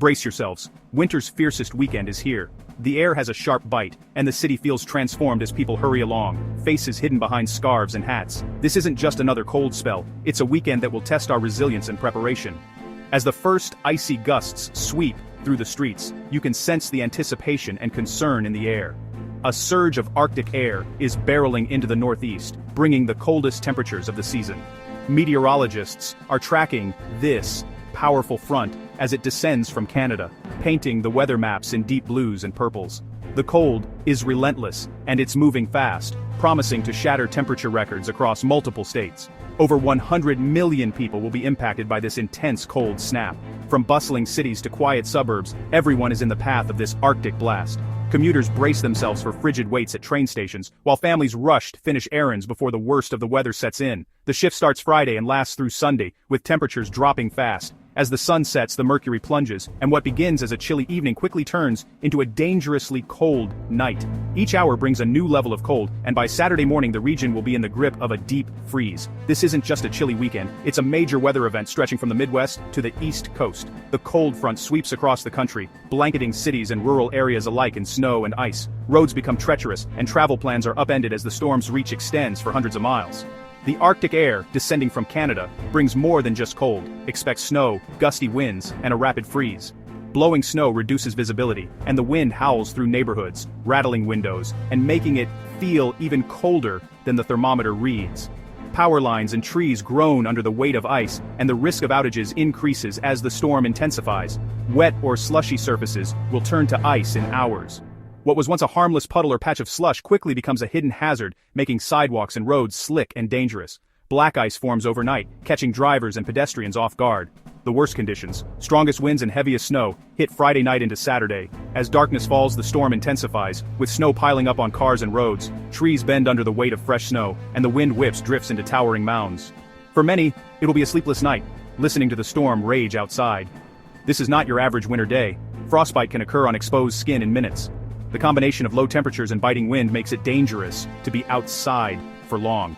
Brace yourselves. Winter's fiercest weekend is here. The air has a sharp bite, and the city feels transformed as people hurry along, faces hidden behind scarves and hats. This isn't just another cold spell, it's a weekend that will test our resilience and preparation. As the first icy gusts sweep through the streets, you can sense the anticipation and concern in the air. A surge of Arctic air is barreling into the northeast, bringing the coldest temperatures of the season. Meteorologists are tracking this powerful front as it descends from Canada, painting the weather maps in deep blues and purples. The cold is relentless, and it's moving fast, promising to shatter temperature records across multiple states. Over 100 million people will be impacted by this intense cold snap. From bustling cities to quiet suburbs, everyone is in the path of this Arctic blast. Commuters brace themselves for frigid waits at train stations, while families rush to finish errands before the worst of the weather sets in. The shift starts Friday and lasts through Sunday, with temperatures dropping fast. As the sun sets, the mercury plunges, and what begins as a chilly evening quickly turns into a dangerously cold night. Each hour brings a new level of cold, and by Saturday morning the region will be in the grip of a deep freeze. This isn't just a chilly weekend, it's a major weather event stretching from the Midwest to the East Coast. The cold front sweeps across the country, blanketing cities and rural areas alike in snow and ice. Roads become treacherous, and travel plans are upended as the storm's reach extends for hundreds of miles. The Arctic air, descending from Canada, brings more than just cold. Expect snow, gusty winds, and a rapid freeze. Blowing snow reduces visibility, and the wind howls through neighborhoods, rattling windows, and making it feel even colder than the thermometer reads. Power lines and trees groan under the weight of ice, and the risk of outages increases as the storm intensifies. Wet or slushy surfaces will turn to ice in hours. What was once a harmless puddle or patch of slush quickly becomes a hidden hazard, making sidewalks and roads slick and dangerous. Black ice forms overnight, catching drivers and pedestrians off guard. The worst conditions, strongest winds and heaviest snow, hit Friday night into Saturday. As darkness falls, the storm intensifies, with snow piling up on cars and roads. Trees bend under the weight of fresh snow, and the wind whips drifts into towering mounds. For many, it'll be a sleepless night, listening to the storm rage outside. This is not your average winter day. Frostbite can occur on exposed skin in minutes. The combination of low temperatures and biting wind makes it dangerous to be outside for long.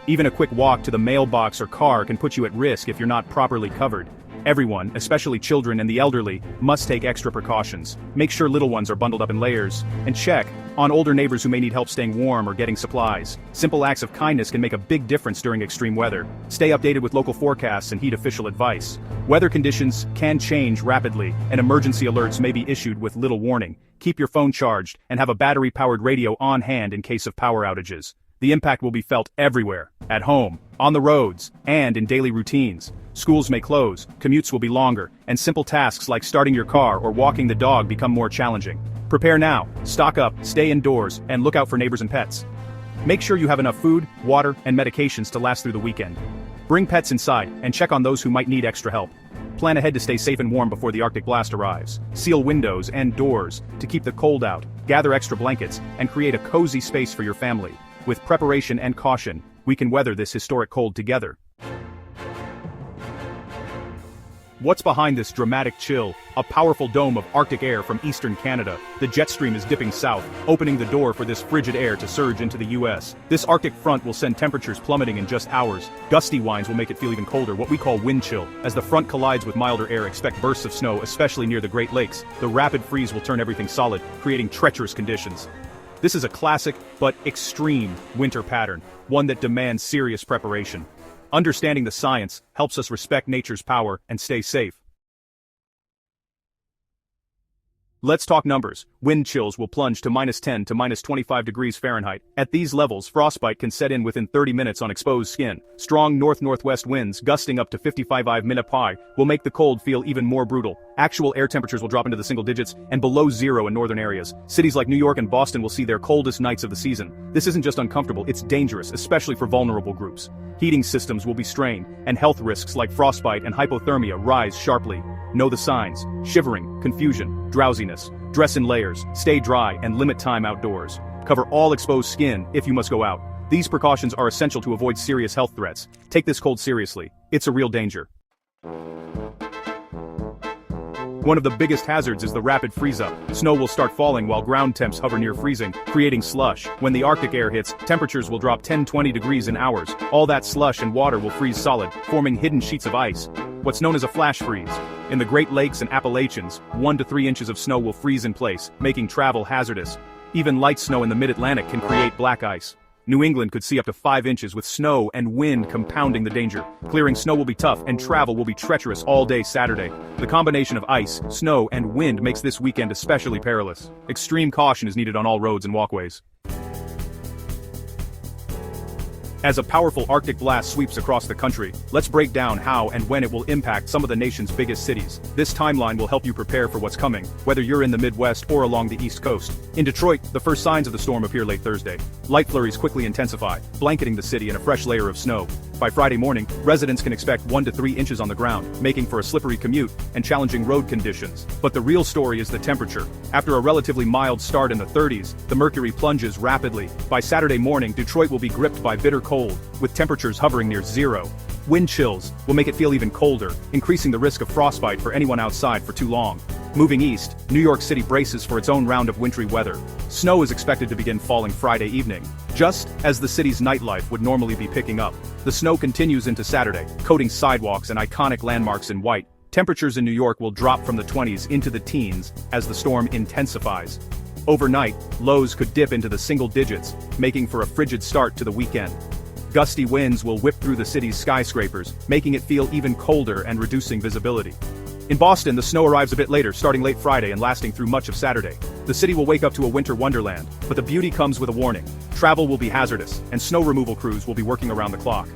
Even a quick walk to the mailbox or car can put you at risk if you're not properly covered. Everyone, especially children and the elderly, must take extra precautions. Make sure little ones are bundled up in layers, and check on older neighbors who may need help staying warm or getting supplies. Simple acts of kindness can make a big difference during extreme weather. Stay updated with local forecasts and heed official advice. Weather conditions can change rapidly, and emergency alerts may be issued with little warning. Keep your phone charged and have a battery-powered radio on hand in case of power outages. The impact will be felt everywhere, at home, on the roads, and in daily routines. Schools may close, commutes will be longer, and simple tasks like starting your car or walking the dog become more challenging. Prepare now, stock up, stay indoors, and look out for neighbors and pets. Make sure you have enough food, water, and medications to last through the weekend. Bring pets inside, and check on those who might need extra help. Plan ahead to stay safe and warm before the Arctic blast arrives. Seal windows and doors to keep the cold out, gather extra blankets, and create a cozy space for your family. With preparation and caution, we can weather this historic cold together. What's behind this dramatic chill? A powerful dome of Arctic air from eastern Canada. The jet stream is dipping south, opening the door for this frigid air to surge into the US. This Arctic front will send temperatures plummeting in just hours. Gusty winds will make it feel even colder, what we call wind chill. As the front collides with milder air, expect bursts of snow, especially near the Great Lakes. The rapid freeze will turn everything solid, creating treacherous conditions. This is a classic, but extreme, winter pattern, one that demands serious preparation. Understanding the science helps us respect nature's power and stay safe. Let's talk numbers. Wind chills will plunge to -10 to -25 degrees Fahrenheit. At these levels, frostbite can set in within 30 minutes on exposed skin. Strong north-northwest winds, gusting up to 55 mph, will make the cold feel even more brutal. Actual air temperatures will drop into the single digits and below zero in northern areas. Cities like New York and Boston will see their coldest nights of the season. This isn't just uncomfortable, it's dangerous, especially for vulnerable groups. Heating systems will be strained, and health risks like frostbite and hypothermia rise sharply. Know the signs: shivering, confusion, drowsiness. Dress in layers, stay dry, and limit time outdoors. Cover all exposed skin if you must go out. These precautions are essential to avoid serious health threats. Take this cold seriously. It's a real danger. One of the biggest hazards is the rapid freeze-up. Snow will start falling while ground temps hover near freezing, creating slush. When the Arctic air hits, temperatures will drop 10-20 degrees in hours. All that slush and water will freeze solid, forming hidden sheets of ice. what's known as a flash freeze. In the Great Lakes and Appalachians, 1 to 3 inches of snow will freeze in place, making travel hazardous. Even light snow in the mid-Atlantic can create black ice. New England could see up to 5 inches with snow and wind compounding the danger. Clearing snow will be tough and travel will be treacherous all day Saturday. The combination of ice, snow, and wind makes this weekend especially perilous. Extreme caution is needed on all roads and walkways. As a powerful Arctic blast sweeps across the country, let's break down how and when it will impact some of the nation's biggest cities. This timeline will help you prepare for what's coming, whether you're in the Midwest or along the East Coast. In Detroit, the first signs of the storm appear late Thursday. Light flurries quickly intensify, blanketing the city in a fresh layer of snow. By Friday morning, residents can expect 1 to 3 inches on the ground, making for a slippery commute and challenging road conditions. But the real story is the temperature. After a relatively mild start in the 30s, the mercury plunges rapidly. By Saturday morning, Detroit will be gripped by bitter cold, with temperatures hovering near zero. Wind chills will make it feel even colder, increasing the risk of frostbite for anyone outside for too long. Moving east, New York City braces for its own round of wintry weather. Snow is expected to begin falling Friday evening, just as the city's nightlife would normally be picking up. The snow continues into Saturday, coating sidewalks and iconic landmarks in white. Temperatures in New York will drop from the 20s into the teens as the storm intensifies. Overnight, lows could dip into the single digits, making for a frigid start to the weekend. Gusty winds will whip through the city's skyscrapers, making it feel even colder and reducing visibility. In Boston, the snow arrives a bit later, starting late Friday and lasting through much of Saturday. The city will wake up to a winter wonderland, but the beauty comes with a warning. Travel will be hazardous, and snow removal crews will be working around the clock.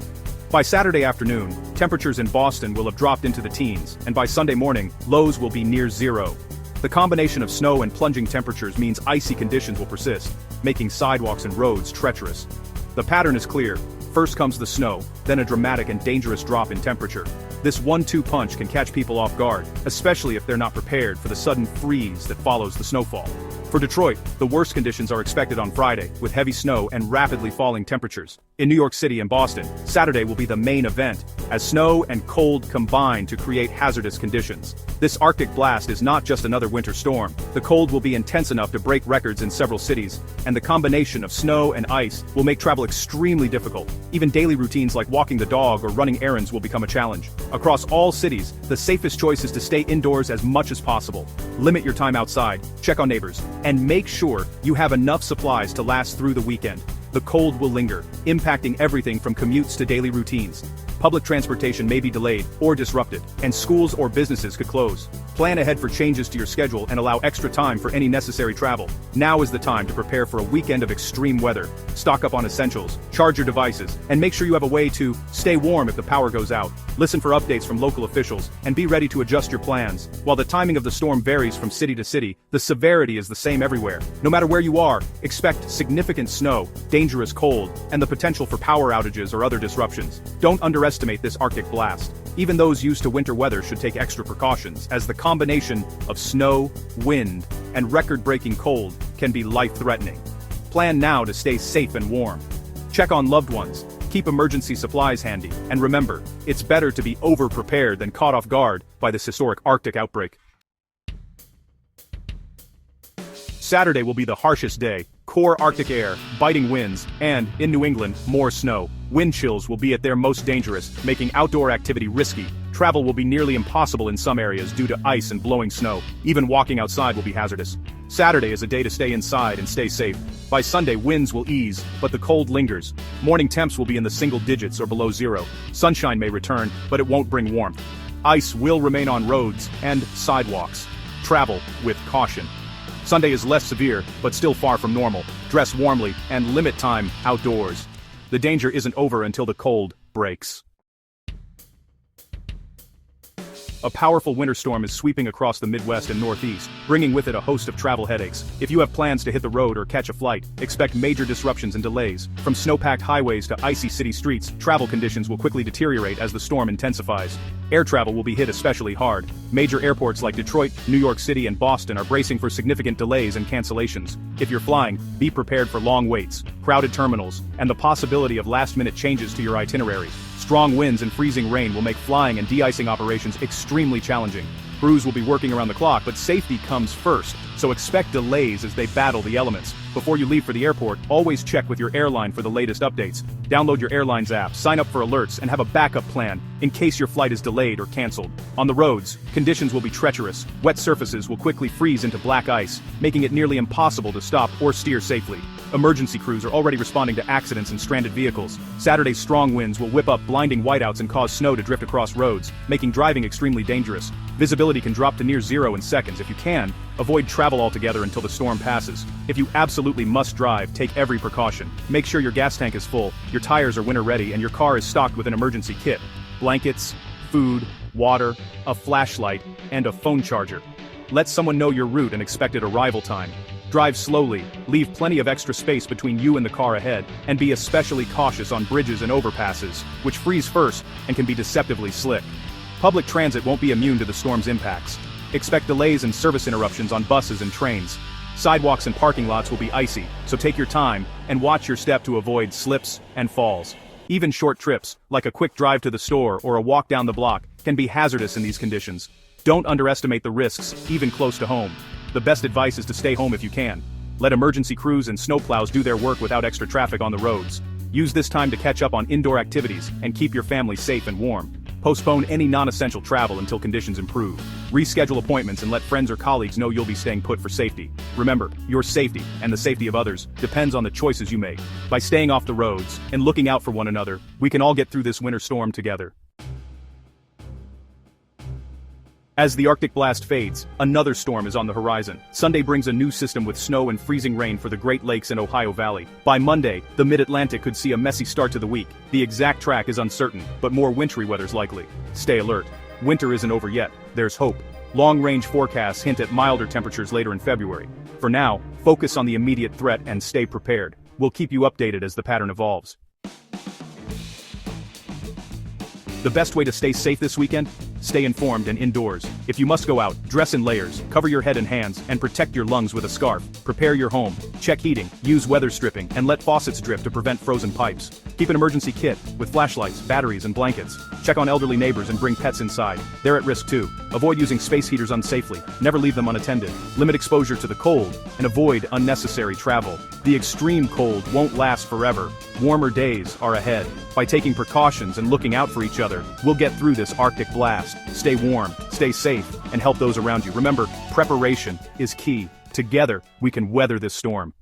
By Saturday afternoon, temperatures in Boston will have dropped into the teens, and by Sunday morning, lows will be near zero. The combination of snow and plunging temperatures means icy conditions will persist, making sidewalks and roads treacherous. The pattern is clear. First comes the snow, then a dramatic and dangerous drop in temperature. This 1-2 punch can catch people off guard, especially if they're not prepared for the sudden freeze that follows the snowfall. For Detroit, the worst conditions are expected on Friday, with heavy snow and rapidly falling temperatures. In New York City and Boston, Saturday will be the main event, as snow and cold combine to create hazardous conditions. This Arctic blast is not just another winter storm. The cold will be intense enough to break records in several cities, and the combination of snow and ice will make travel extremely difficult. Even daily routines like walking the dog or running errands will become a challenge. Across all cities, the safest choice is to stay indoors as much as possible. Limit your time outside, check on neighbors, and make sure you have enough supplies to last through the weekend. The cold will linger, impacting everything from commutes to daily routines. Public transportation may be delayed or disrupted, and schools or businesses could close. Plan ahead for changes to your schedule and allow extra time for any necessary travel. Now is the time to prepare for a weekend of extreme weather. Stock up on essentials, charge your devices, and make sure you have a way to stay warm if the power goes out. Listen for updates from local officials, and be ready to adjust your plans. While the timing of the storm varies from city to city, the severity is the same everywhere. No matter where you are, expect significant snow, dangerous cold, and the potential for power outages or other disruptions. Don't underestimate this Arctic blast. Even those used to winter weather should take extra precautions, as the combination of snow, wind, and record-breaking cold can be life-threatening. Plan now to stay safe and warm. Check on loved ones, keep emergency supplies handy, and remember, it's better to be over-prepared than caught off guard by this historic Arctic outbreak. Saturday will be the harshest day. Core Arctic air, biting winds, and, in New England, more snow. Wind chills will be at their most dangerous, making outdoor activity risky. Travel will be nearly impossible in some areas due to ice and blowing snow. Even walking outside will be hazardous. Saturday is a day to stay inside and stay safe. By Sunday, winds will ease, but the cold lingers. Morning temps will be in the single digits or below zero. Sunshine may return, but it won't bring warmth. Ice will remain on roads and sidewalks. Travel with caution. Sunday is less severe, but still far from normal. Dress warmly and limit time outdoors. The danger isn't over until the cold breaks. A powerful winter storm is sweeping across the Midwest and Northeast, bringing with it a host of travel headaches. If you have plans to hit the road or catch a flight, expect major disruptions and delays. From snow-packed highways to icy city streets, travel conditions will quickly deteriorate as the storm intensifies. Air travel will be hit especially hard. Major airports like Detroit, New York City, and Boston are bracing for significant delays and cancellations. If you're flying, be prepared for long waits, crowded terminals, and the possibility of last-minute changes to your itinerary. Strong winds and freezing rain will make flying and de-icing operations extremely challenging. Crews will be working around the clock, but safety comes first, so expect delays as they battle the elements. Before you leave for the airport, always check with your airline for the latest updates. Download your airline's app, sign up for alerts, and have a backup plan in case your flight is delayed or canceled. On the roads, conditions will be treacherous. Wet surfaces will quickly freeze into black ice, making it nearly impossible to stop or steer safely. Emergency crews are already responding to accidents and stranded vehicles. Saturday's strong winds will whip up blinding whiteouts and cause snow to drift across roads, making driving extremely dangerous. Visibility can drop to near zero in seconds. If you can, avoid travel altogether until the storm passes. If you absolutely must drive, take every precaution. Make sure your gas tank is full, your tires are winter ready, and your car is stocked with an emergency kit. Blankets, food, water, a flashlight, and a phone charger. Let someone know your route and expected arrival time. Drive slowly, leave plenty of extra space between you and the car ahead, and be especially cautious on bridges and overpasses, which freeze first and can be deceptively slick. Public transit won't be immune to the storm's impacts. Expect delays and service interruptions on buses and trains. Sidewalks and parking lots will be icy, so take your time and watch your step to avoid slips and falls. Even short trips, like a quick drive to the store or a walk down the block, can be hazardous in these conditions. Don't underestimate the risks, even close to home. The best advice is to stay home if you can. Let emergency crews and snowplows do their work without extra traffic on the roads. Use this time to catch up on indoor activities and keep your family safe and warm. Postpone any non-essential travel until conditions improve. Reschedule appointments and let friends or colleagues know you'll be staying put for safety. Remember, your safety, and the safety of others, depends on the choices you make. By staying off the roads and looking out for one another, we can all get through this winter storm together. As the Arctic blast fades, another storm is on the horizon. Sunday brings a new system with snow and freezing rain for the Great Lakes and Ohio Valley. By Monday, the Mid-Atlantic could see a messy start to the week. The exact track is uncertain, but more wintry weather's likely. Stay alert. Winter isn't over yet. There's hope. Long-range forecasts hint at milder temperatures later in February. For now, focus on the immediate threat and stay prepared. We'll keep you updated as the pattern evolves. The best way to stay safe this weekend? Stay informed and indoors. If you must go out, dress in layers, cover your head and hands, and protect your lungs with a scarf. Prepare your home. Check heating, use weather stripping, and let faucets drip to prevent frozen pipes. Keep an emergency kit, with flashlights, batteries, and blankets. Check on elderly neighbors and bring pets inside. They're at risk too. Avoid using space heaters unsafely. Never leave them unattended. Limit exposure to the cold, and avoid unnecessary travel. The extreme cold won't last forever. Warmer days are ahead. By taking precautions and looking out for each other, we'll get through this Arctic blast. Stay warm, stay safe, and help those around you. Remember, preparation is key. Together, we can weather this storm.